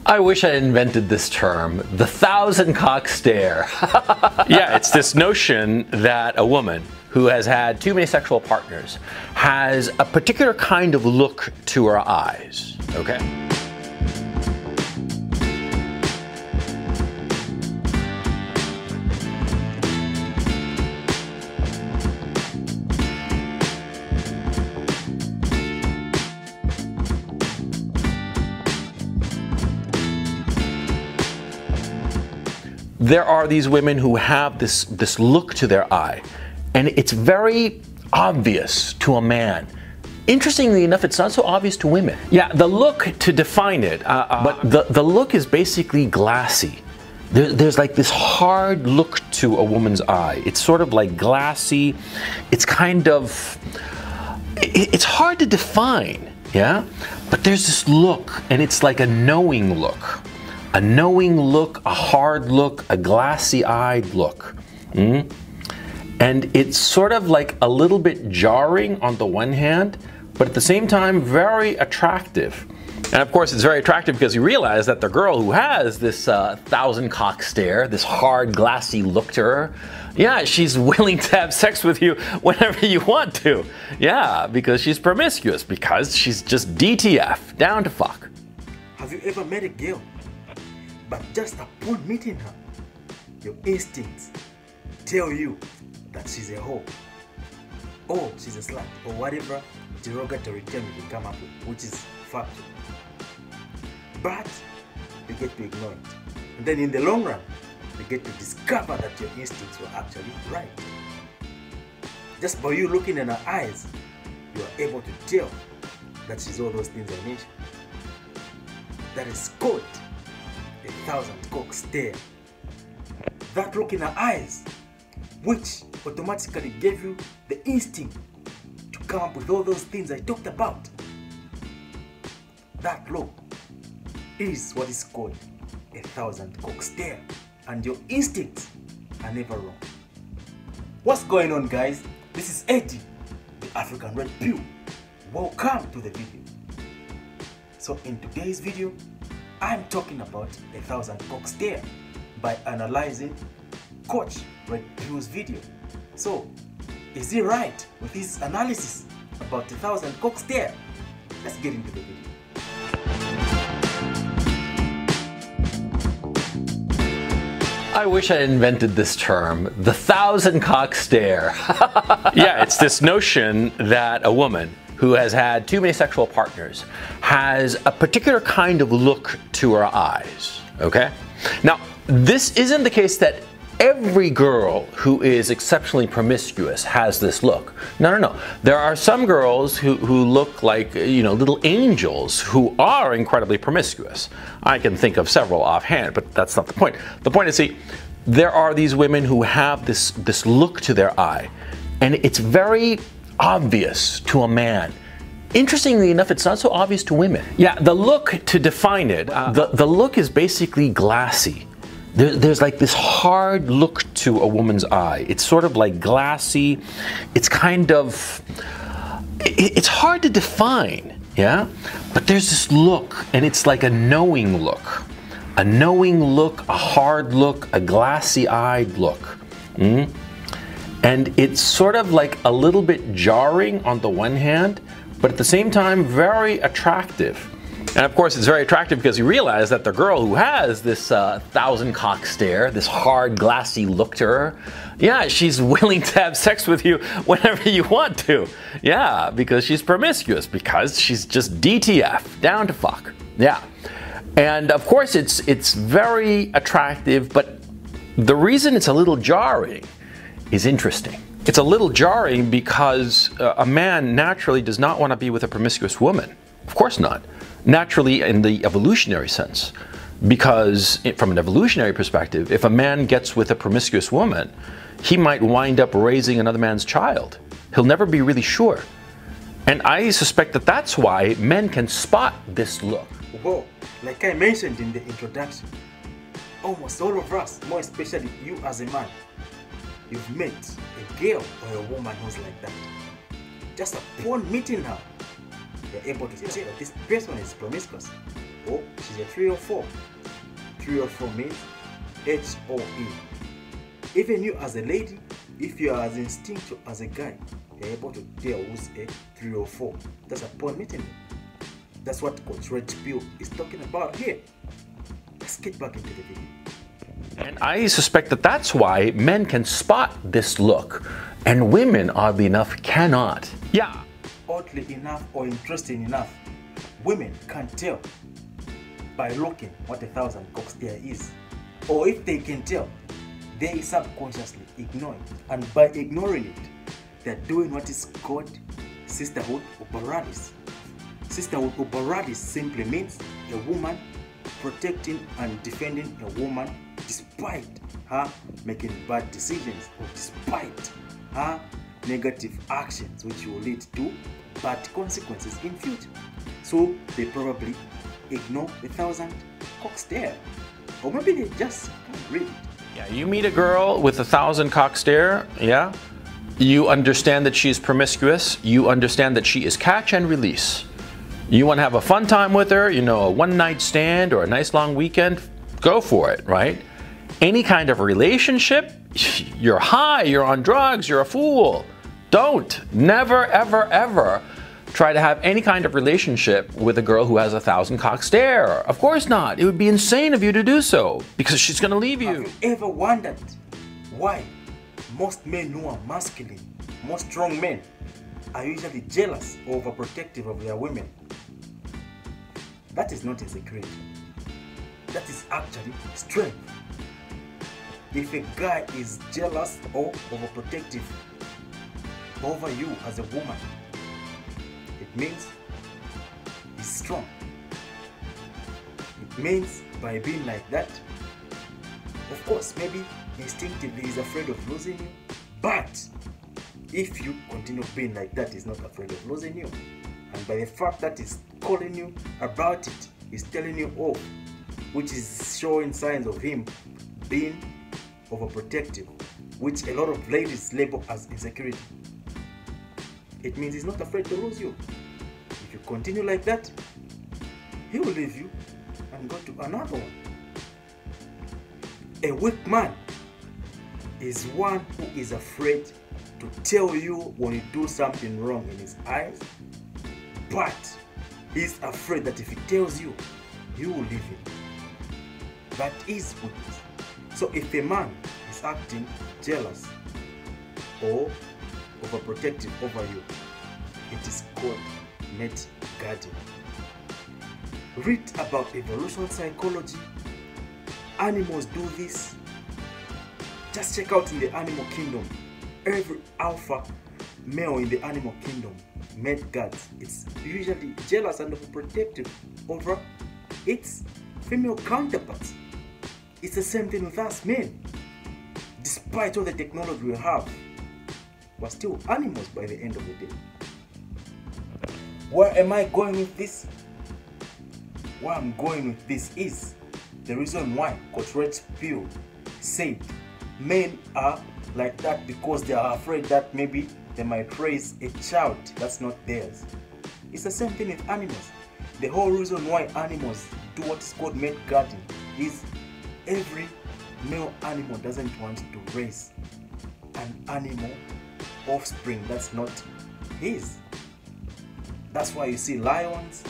I wish I invented this term, the thousand cock stare. Yeah, it's this notion that a woman who has had too many sexual partners has a particular kind of look to her eyes, okay? There are these women who have this look to their eye, and it's very obvious to a man. Interestingly enough, it's not so obvious to women. Yeah, the look, to define it, but the look is basically glassy. There's like this hard look to a woman's eye. It's sort of like glassy. It's kind of, it's hard to define, yeah? But there's this look, and it's like a knowing look. A knowing look, a hard look, a glassy-eyed look. And it's sort of like a little bit jarring on the one hand, but at the same time very attractive. And of course it's very attractive because you realize that the girl who has this thousand cock stare, this hard glassy look to her, yeah, she's willing to have sex with you whenever you want to. Yeah, because she's promiscuous, because she's just DTF, down to fuck. Have you ever met a girl, but just upon meeting her, your instincts tell you that she's a hoe, or she's a slut, or whatever derogatory term you can come up with, which is factual. But you get to ignore it. And then in the long run, you get to discover that your instincts were actually right. Just by you looking in her eyes, you are able to tell that she's all those things I mentioned. That is called a thousand cock stare. That look in her eyes, which automatically gave you the instinct to come up with all those things I talked about. That look is what is called a thousand cock stare, and your instincts are never wrong. What's going on, guys? This is Eddie, the African Red Pill. Welcome to the video. So in today's video, I'm talking about a thousand cock stare by analyzing Coach Red Pill's video. So, is he right with his analysis about a thousand cock stare? Let's get into the video. I wish I invented this term, the thousand cock stare. Yeah, it's this notion that a woman who has had too many sexual partners has a particular kind of look to her eyes, okay? Now, this isn't the case that every girl who is exceptionally promiscuous has this look. No, no, no. There are some girls who look like, you know, little angels who are incredibly promiscuous. I can think of several offhand, but that's not the point. The point is, see, there are these women who have this look to their eye, and it's very obvious to a man. Interestingly enough, it's not so obvious to women. Yeah, the look, to define it, the look is basically glassy. There's like this hard look to a woman's eye. It's sort of like glassy. It's kind of, it's hard to define, yeah? But there's this look, and it's like a knowing look. A knowing look, a hard look, a glassy-eyed look. And it's sort of like a little bit jarring on the one hand, but at the same time very attractive. And of course it's very attractive because you realize that the girl who has this thousand cock stare, this hard glassy look to her, yeah, she's willing to have sex with you whenever you want to. Yeah, because she's promiscuous, because she's just DTF, down to fuck. Yeah. And of course it's very attractive, but the reason it's a little jarring is interesting. It's a little jarring because a man naturally does not want to be with a promiscuous woman. Of course not. Naturally, in the evolutionary sense. Because from an evolutionary perspective, if a man gets with a promiscuous woman, he might wind up raising another man's child. He'll never be really sure. And I suspect that that's why men can spot this look. Well, like I mentioned in the introduction, almost all of us, more especially you as a man, you've met a girl or a woman who's like that. Just upon meeting her, you're able to tell that this person is promiscuous. Oh, she's a 3 or 4. 3 or 4 means H or E. Even you as a lady, if you are as instinctual as a guy, you're able to tell who's a 3 or 4. That's upon meeting him. That's what Coach Red Pill is talking about here. Let's get back into the video. And I suspect that that's why men can spot this look and women, oddly enough, cannot. Yeah. Oddly enough or interesting enough, women can't tell by looking what 1,000 Cockstare is. Or if they can tell, they subconsciously ignore it. And by ignoring it, they're doing what is called sisterhood operatis. Sisterhood operatis simply means a woman protecting and defending a woman despite her making bad decisions or despite her negative actions which will lead to bad consequences in future. So they probably ignore 1,000 Cockstare, or maybe they just can't read it. Yeah, you meet a girl with 1,000 Cockstare, yeah? You understand that she's promiscuous, you understand that she is catch and release. You want to have a fun time with her, you know, a one-night stand or a nice long weekend, go for it, right? Any kind of relationship, you're high, you're on drugs, you're a fool. Don't, never, ever, ever try to have any kind of relationship with a girl who has 1,000 Cockstare. Of course not. It would be insane of you to do so because she's going to leave you. Have you ever wondered why most men who are masculine, most strong men, are usually jealous or overprotective of their women? That is not insecurity. That is actually strength. If a guy is jealous or overprotective over you as a woman, it means he's strong. It means by being like that, of course, maybe instinctively he's afraid of losing you, but if you continue being like that, he's not afraid of losing you. And by the fact that he's calling you about it, he's telling you off, which is showing signs of him being overprotective, which a lot of ladies label as insecurity. It means he's not afraid to lose you. If you continue like that, he will leave you and go to another one. A weak man is one who is afraid to tell you when you do something wrong in his eyes, but he's afraid that if he tells you, you will leave him. That is weakness. So if a man is acting jealous or overprotective over you, it is called mate guarding. Read about evolution psychology. Animals do this. Just check out in the animal kingdom. Every alpha male in the animal kingdom, mate guards, it's usually jealous and overprotective over its female counterparts. It's the same thing with us men. Despite all the technology we have, we're still animals by the end of the day. Where am I going with this? Where I'm going with this is the reason why Coach Red Pill said men are like that because they are afraid that maybe they might raise a child that's not theirs. It's the same thing with animals. The whole reason why animals do what's called mate guarding is every male animal doesn't want to raise an animal offspring that's not his. That's why you see lions,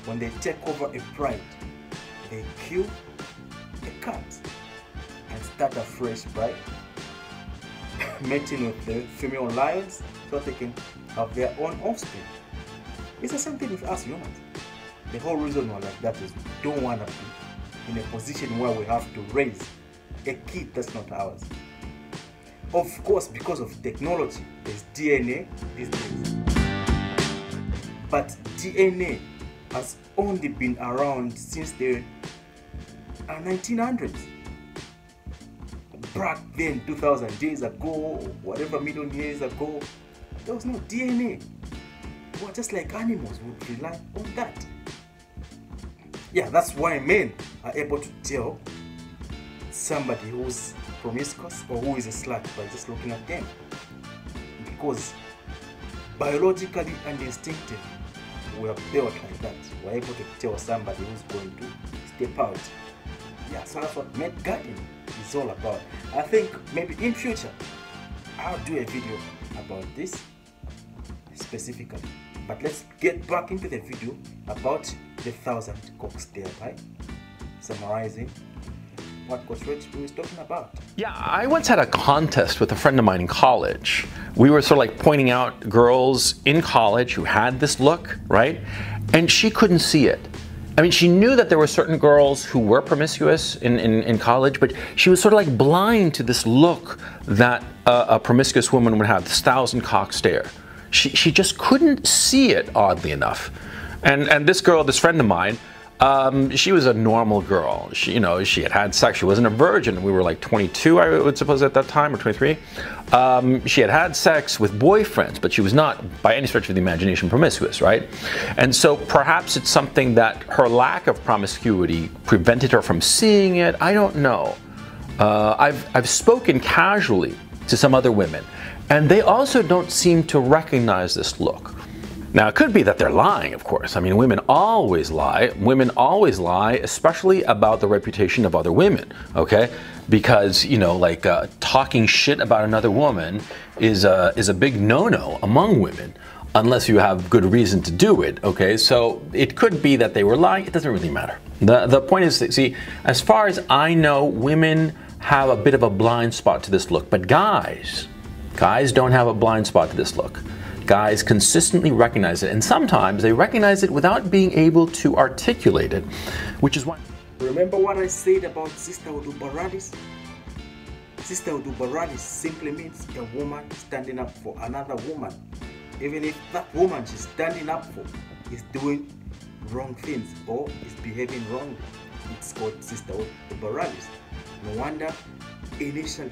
when they take over a pride, they kill a cat and start afresh by mating with the female lions so they can have their own offspring. It's the same thing with us humans. The whole reason we're like that is we don't want to be in a position where we have to raise a kid that's not ours. Of course, because of technology, there's DNA these days. But DNA has only been around since the 1900s. Back then, 2,000 years ago, whatever million years ago, there was no DNA. Well, just like animals would rely on that. Yeah, that's why men are able to tell somebody who's promiscuous or who is a slut by just looking at them. Because biologically and instinctively, we are built like that. We're able to tell somebody who's going to step out. Yeah, so that's what med guarding is all about. I think maybe in future I'll do a video about this specifically. But let's get back into the video about the 1000 Cockstare, right? Summarizing what Coach Rich was talking about. Yeah, I once had a contest with a friend of mine in college. We were sort of like pointing out girls in college who had this look, right? And she couldn't see it. I mean, she knew that there were certain girls who were promiscuous in college, but she was sort of like blind to this look that a promiscuous woman would have, this 1000 Cockstare. She just couldn't see it, oddly enough. And this girl, this friend of mine, she was a normal girl. She had had sex. She wasn't a virgin. We were like 22, I would suppose, at that time, or 23. She had had sex with boyfriends, but she was not, by any stretch of the imagination, promiscuous, right? And so perhaps it's something that her lack of promiscuity prevented her from seeing it. I don't know. I've spoken casually to some other women, and they also don't seem to recognize this look. Now, it could be that they're lying, of course. I mean, women always lie. Women always lie, especially about the reputation of other women, okay? Because, talking shit about another woman is a big no-no among women, unless you have good reason to do it, okay? So it could be that they were lying. It doesn't really matter. The point is, see, as far as I know, women have a bit of a blind spot to this look, but guys don't have a blind spot to this look. Guys consistently recognize it, and sometimes they recognize it without being able to articulate it, which is why... Remember what I said about sisterhood uberalis? Sisterhood uberalis simply means a woman standing up for another woman, even if that woman she's standing up for is doing wrong things or is behaving wrongly. It's called sisterhood uberalis. No wonder initially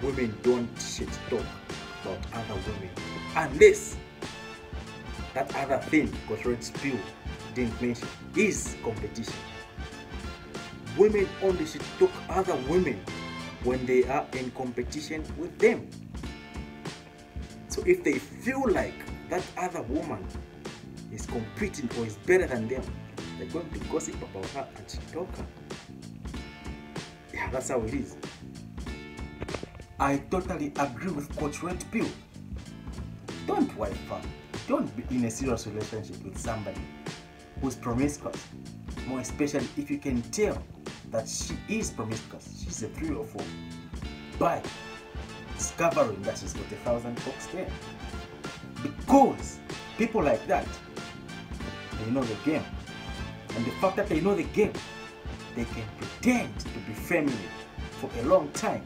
women don't shit talk about other women, unless that other thing Coach Spill didn't mention is competition. Women only should talk other women when they are in competition with them. So if they feel like that other woman is competing or is better than them, they're going to gossip about her and shit talk her. Yeah, that's how it is. I totally agree with Coach Red Pill. Don't wife up. Don't be in a serious relationship with somebody who's promiscuous. More especially if you can tell that she is promiscuous. She's a 3 or 4. By discovering that she's got 1000 Cockstare. Because people like that, they know the game. And the fact that they know the game, they can pretend to be feminine for a long time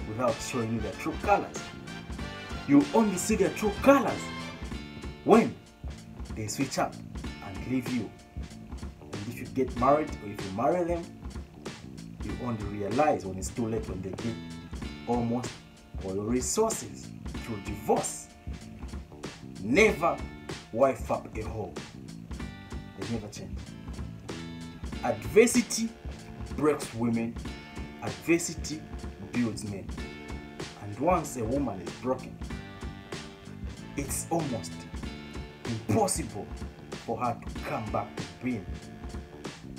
without showing you their true colors. You only see their true colors when they switch up and leave you. And if you get married or if you marry them, you only realize when it's too late, when they get almost all your resources through divorce. Never wife up a hoe. They never change. Adversity breaks women. Adversity builds men. And once a woman is broken, it's almost impossible for her to come back to being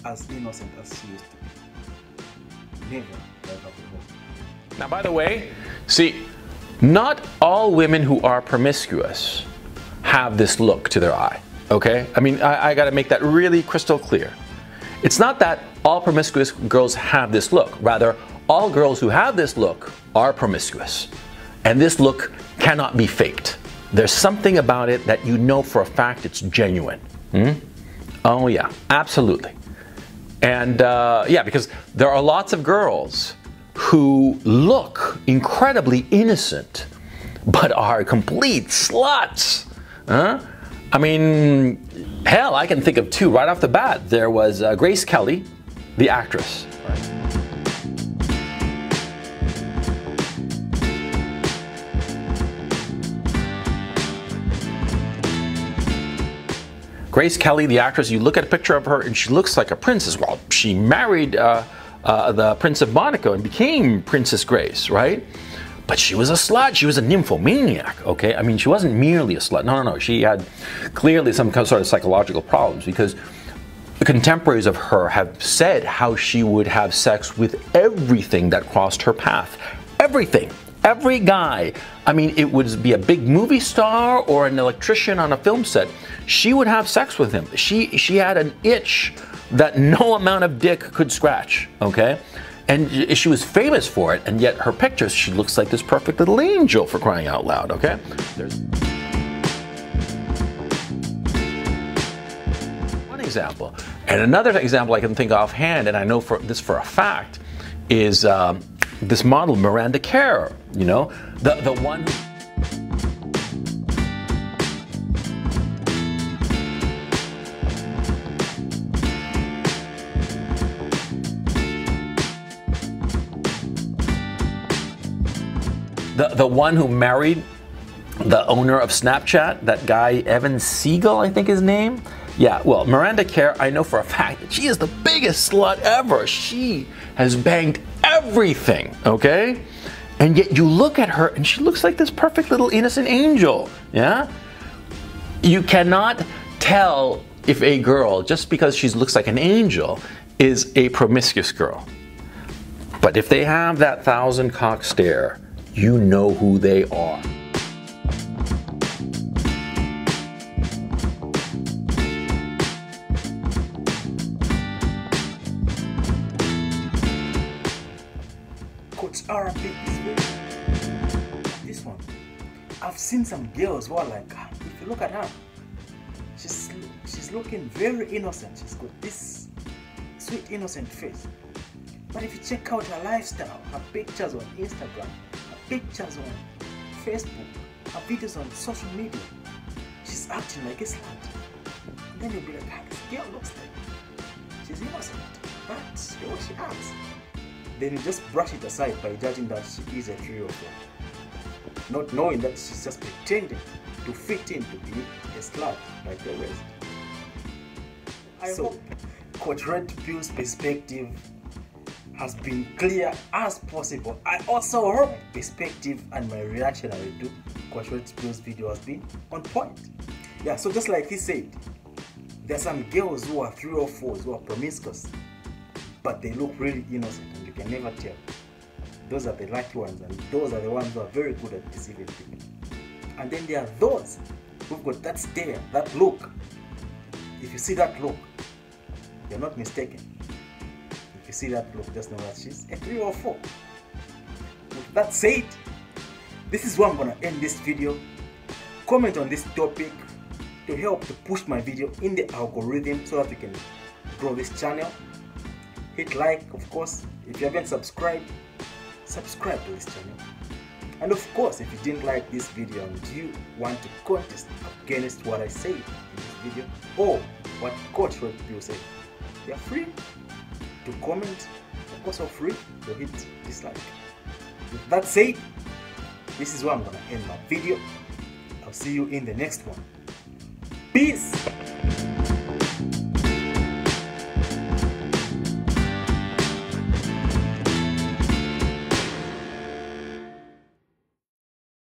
as innocent as she used to be. Never wife up a hoe. Now, by the way, see, not all women who are promiscuous have this look to their eye, okay? I mean, I gotta make that really crystal clear. It's not that all promiscuous girls have this look. Rather, all girls who have this look are promiscuous. And this look cannot be faked. There's something about it that you know for a fact it's genuine. Oh yeah, absolutely. And yeah, because there are lots of girls who look incredibly innocent, but are complete sluts. I mean, hell, I can think of 2 right off the bat. There was Grace Kelly, the actress. Grace Kelly, the actress, you look at a picture of her and she looks like a princess. Well, she married the Prince of Monaco and became Princess Grace, right? But she was a slut. She was a nymphomaniac, okay? I mean, she wasn't merely a slut. No. She had clearly some sort of psychological problems, because the contemporaries of her have said how she would have sex with everything that crossed her path. Everything. Every guy. I mean, it would be a big movie star or an electrician on a film set. She would have sex with him. She had an itch that no amount of dick could scratch, okay? And she was famous for it, and yet her pictures, she looks like this perfect little angel, for crying out loud, okay? Example. And another example I can think offhand, and I know this for a fact, is this model Miranda Kerr. You know, the one. The one who married the owner of Snapchat, that guy Evan Siegel, I think his name. Yeah, well, Miranda Kerr, I know for a fact that she is the biggest slut ever. She has banged everything, okay? And yet you look at her and she looks like this perfect little innocent angel, yeah? You cannot tell if a girl, just because she looks like an angel, is a promiscuous girl. But if they have that 1,000 cock stare, you know who they are. This one, I've seen some girls who are like, if you look at her, she's looking very innocent. She's got this sweet innocent face. But if you check out her lifestyle, her pictures on Instagram, her pictures on Facebook, her videos on social media, she's acting like a slut. And then you'll be like, this girl looks like she's innocent. That's what she acts. Then you just brush it aside by judging that she is a 3 or 4. Not knowing that she's just pretending to fit in to be a slut like the rest. So, Coach Red Pill's perspective has been clear as possible. I also hope perspective and my reactionary to Coach Red Pill's video has been on point. Yeah, so just like he said, there are some girls who are 3 or 4s who are promiscuous, but they look really innocent and you can never tell. Those are the lucky ones, and those are the ones who are very good at deceiving people. And then there are those who've got that stare, that look. If you see that look, you're not mistaken. If you see that look, just know that she's a 3 or 4. With that said, this is where I'm gonna end this video. Comment on this topic to help to push my video in the algorithm so that we can grow this channel. Hit like, of course. If you haven't subscribed, subscribe to this channel. And of course, if you didn't like this video and you want to contest against what I say in this video or what Coach Red Pill said, you're free to comment, and also free to hit dislike. With that said, this is where I'm gonna end my video. I'll see you in the next one. Peace!